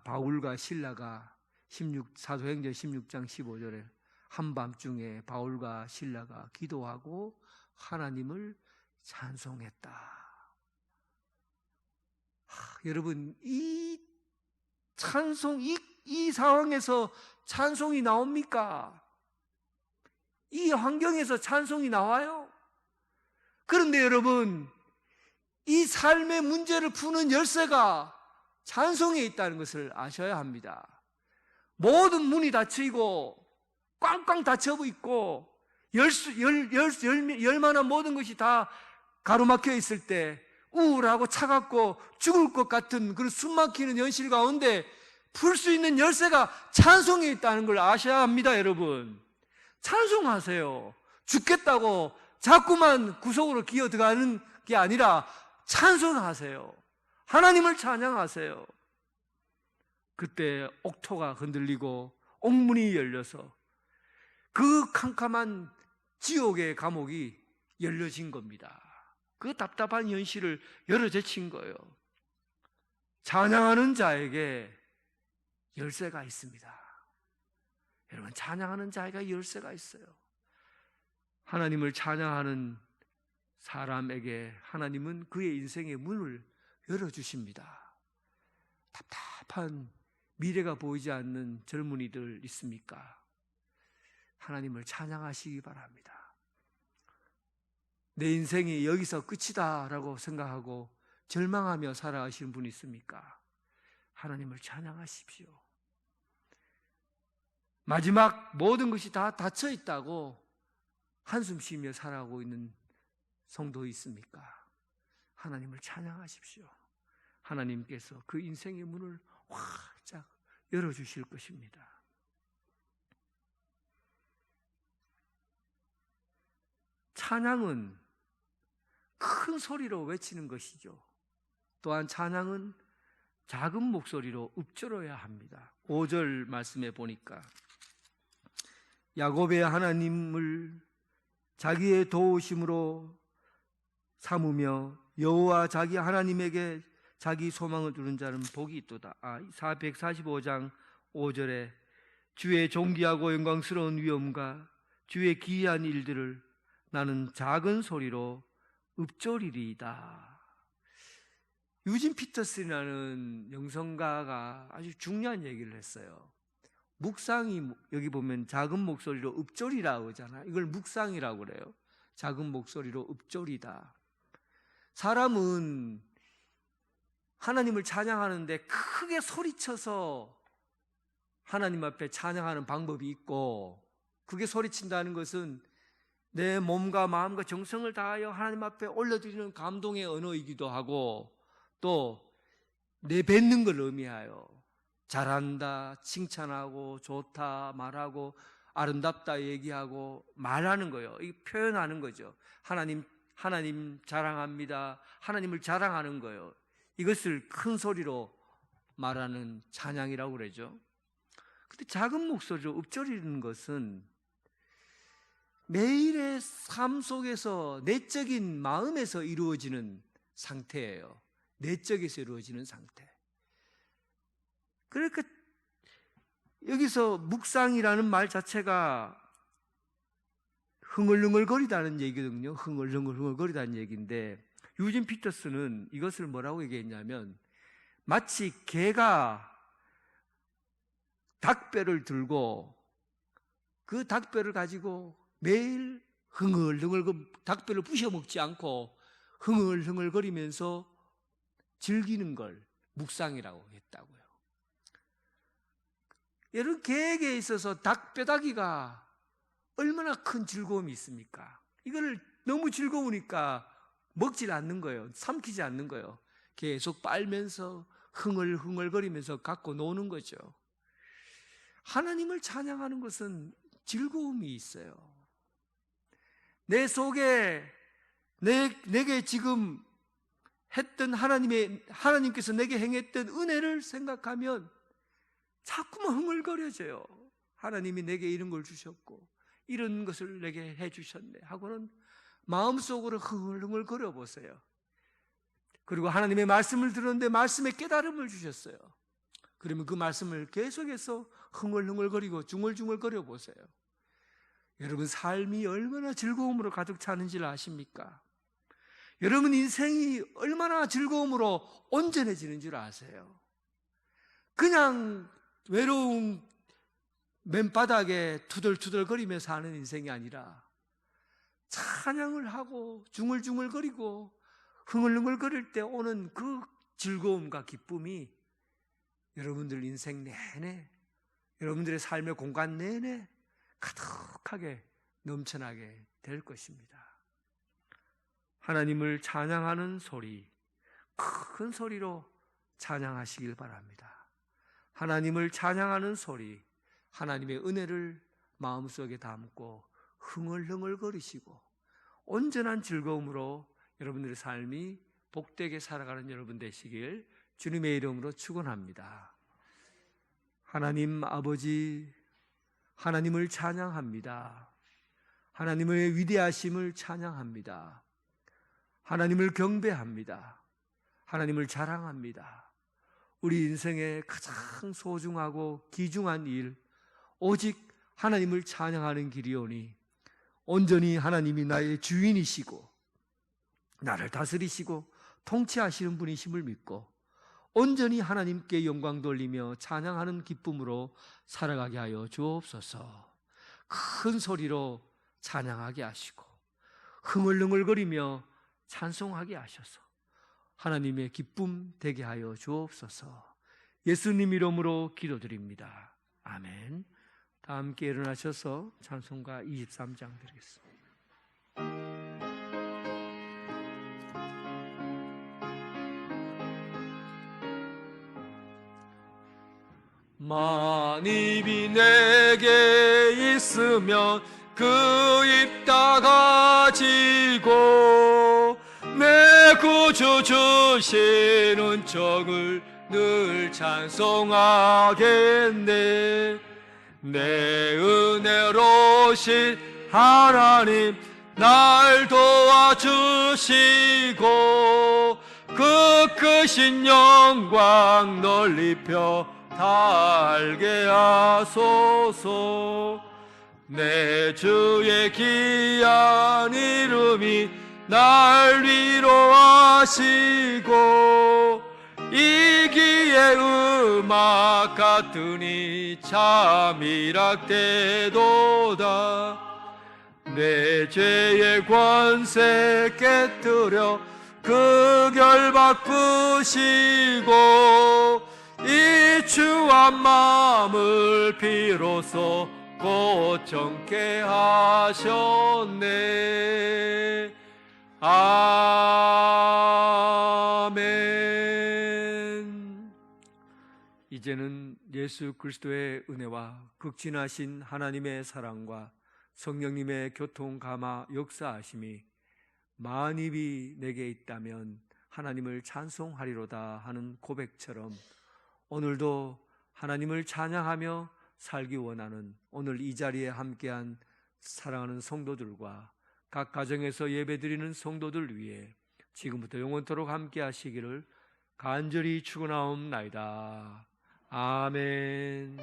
바울과 실라가 사도행전 16장 15절에 한밤중에 바울과 실라가 기도하고 하나님을 찬송했다. 여러분 이 찬송 이 상황에서 찬송이 나옵니까? 이 환경에서 찬송이 나와요? 그런데 여러분 이 삶의 문제를 푸는 열쇠가 찬송에 있다는 것을 아셔야 합니다. 모든 문이 닫히고 꽝꽝 닫혀 있고 열 만한 모든 것이 다 가로막혀 있을 때 우울하고 차갑고 죽을 것 같은 그런 숨막히는 현실 가운데 풀 수 있는 열쇠가 찬송에 있다는 걸 아셔야 합니다. 여러분 찬송하세요. 죽겠다고 자꾸만 구속으로 기어 들어가는 게 아니라 찬송하세요. 하나님을 찬양하세요. 그때 옥토가 흔들리고 옥문이 열려서 그 캄캄한 지옥의 감옥이 열려진 겁니다. 그 답답한 현실을 열어제친 거예요. 찬양하는 자에게 열쇠가 있습니다. 여러분 찬양하는 자에게 열쇠가 있어요. 하나님을 찬양하는 사람에게 하나님은 그의 인생의 문을 열어주십니다. 답답한 미래가 보이지 않는 젊은이들 있습니까? 하나님을 찬양하시기 바랍니다. 내 인생이 여기서 끝이다라고 생각하고 절망하며 살아가시는 분 있습니까? 하나님을 찬양하십시오. 마지막 모든 것이 다 닫혀 있다고 한숨 쉬며 살아가고 있는 성도 있습니까? 하나님을 찬양하십시오. 하나님께서 그 인생의 문을 활짝 열어주실 것입니다. 찬양은 큰 소리로 외치는 것이죠. 또한 찬양은 작은 목소리로 읊조려야 합니다. 5절 말씀에 보니까 야곱의 하나님을 자기의 도우심으로 삼으며 여호와 자기 하나님에게 자기 소망을 두는 자는 복이 있도다. 445장 5절에 주의 존귀하고 영광스러운 위엄과 주의 기이한 일들을 나는 작은 소리로 읊조리리이다. 유진 피터슨이라는 영성가가 아주 중요한 얘기를 했어요. 묵상이, 여기 보면 작은 목소리로 읊조리라고 하잖아요. 이걸 묵상이라고 그래요. 작은 목소리로 읊조리다. 사람은 하나님을 찬양하는데 크게 소리쳐서 하나님 앞에 찬양하는 방법이 있고, 그게 소리친다는 것은 내 몸과 마음과 정성을 다하여 하나님 앞에 올려드리는 감동의 언어이기도 하고, 또 내뱉는 걸 의미하여 잘한다, 칭찬하고 좋다 말하고 아름답다 얘기하고 말하는 거예요. 이 표현하는 거죠. 하나님 자랑합니다. 하나님을 자랑하는 거예요. 이것을 큰 소리로 말하는 찬양이라고 그러죠. 근데 작은 목소리로 읊조리는 것은 매일의 삶 속에서 내적인 마음에서 이루어지는 상태예요. 내적에서 이루어지는 상태. 그러니까 여기서 묵상이라는 말 자체가 흥얼흥얼거리다는 얘기거든요. 흥얼흥얼거리다는 얘기인데, 유진 피터슨은 이것을 뭐라고 얘기했냐면, 마치 개가 닭뼈를 들고 그 닭뼈를 가지고 매일 흥얼흥얼 닭뼈를 부셔 먹지 않고 흥얼흥얼거리면서 즐기는 걸 묵상이라고 했다고요. 여러분, 개에게 있어서 닭뼈다귀가 얼마나 큰 즐거움이 있습니까? 이걸 너무 즐거우니까 먹질 않는 거예요. 삼키지 않는 거예요. 계속 빨면서 흥얼흥얼거리면서 갖고 노는 거죠. 하나님을 찬양하는 것은 즐거움이 있어요. 내 속에 내게 지금 했던 하나님께서 내게 행했던 은혜를 생각하면 자꾸만 흥얼거려져요. 하나님이 내게 이런 걸 주셨고 이런 것을 내게 해주셨네 하고는 마음속으로 흥얼흥얼거려 보세요. 그리고 하나님의 말씀을 들었는데 말씀에 깨달음을 주셨어요. 그러면 그 말씀을 계속해서 흥얼흥얼거리고 중얼중얼거려 보세요. 여러분, 삶이 얼마나 즐거움으로 가득 차는지를 아십니까? 여러분 인생이 얼마나 즐거움으로 온전해지는 줄 아세요? 그냥 외로운 맨바닥에 투덜투덜거리며 사는 인생이 아니라 찬양을 하고 중얼중얼거리고 흥얼흥얼거릴 때 오는 그 즐거움과 기쁨이 여러분들 인생 내내, 여러분들의 삶의 공간 내내 가득하게 넘쳐나게 될 것입니다. 하나님을 찬양하는 소리, 큰 소리로 찬양하시길 바랍니다. 하나님을 찬양하는 소리, 하나님의 은혜를 마음속에 담고 흥얼흥얼거리시고 온전한 즐거움으로 여러분들의 삶이 복되게 살아가는 여러분 되시길 주님의 이름으로 축원합니다. 하나님 아버지, 하나님을 찬양합니다. 하나님의 위대하심을 찬양합니다. 하나님을 경배합니다. 하나님을 자랑합니다. 우리 인생의 가장 소중하고 귀중한 일, 오직 하나님을 찬양하는 길이오니 온전히 하나님이 나의 주인이시고 나를 다스리시고 통치하시는 분이심을 믿고 온전히 하나님께 영광 돌리며 찬양하는 기쁨으로 살아가게 하여 주옵소서. 큰 소리로 찬양하게 하시고 흥얼흥얼거리며 찬송하게 하셔서 하나님의 기쁨 되게 하여 주옵소서. 예수님 이름으로 기도드립니다. 아멘. 다 함께 일어나셔서 찬송가 23장 드리겠습니다. 만입이 내게 있으면 그 입 닫아지고 내 구주 주신 은총을 늘 찬송하겠네. 내 은혜로 크신 하나님 날 도와주시고 그 크신 영광 널리 펴 달게 하소서. 내 주의 귀한 이름이 날 위로하시고 이기의 음악 같으니 참이락되도다. 내 죄의 권세 깨뜨려 그 결박 푸시고 이 추한 마음을 비로소 고청케 하셨네. 아멘. 이제는 예수 그리스도의 은혜와 극진하신 하나님의 사랑과 성령님의 교통 감화 역사하심이 만입이 내게 있다면 하나님을 찬송하리로다 하는 고백처럼 오늘도 하나님을 찬양하며 살기 원하는 오늘 이 자리에 함께한 사랑하는 성도들과 각 가정에서 예배드리는 성도들 위해 지금부터 영원토록 함께 하시기를 간절히 축원하옵나이다. 아멘.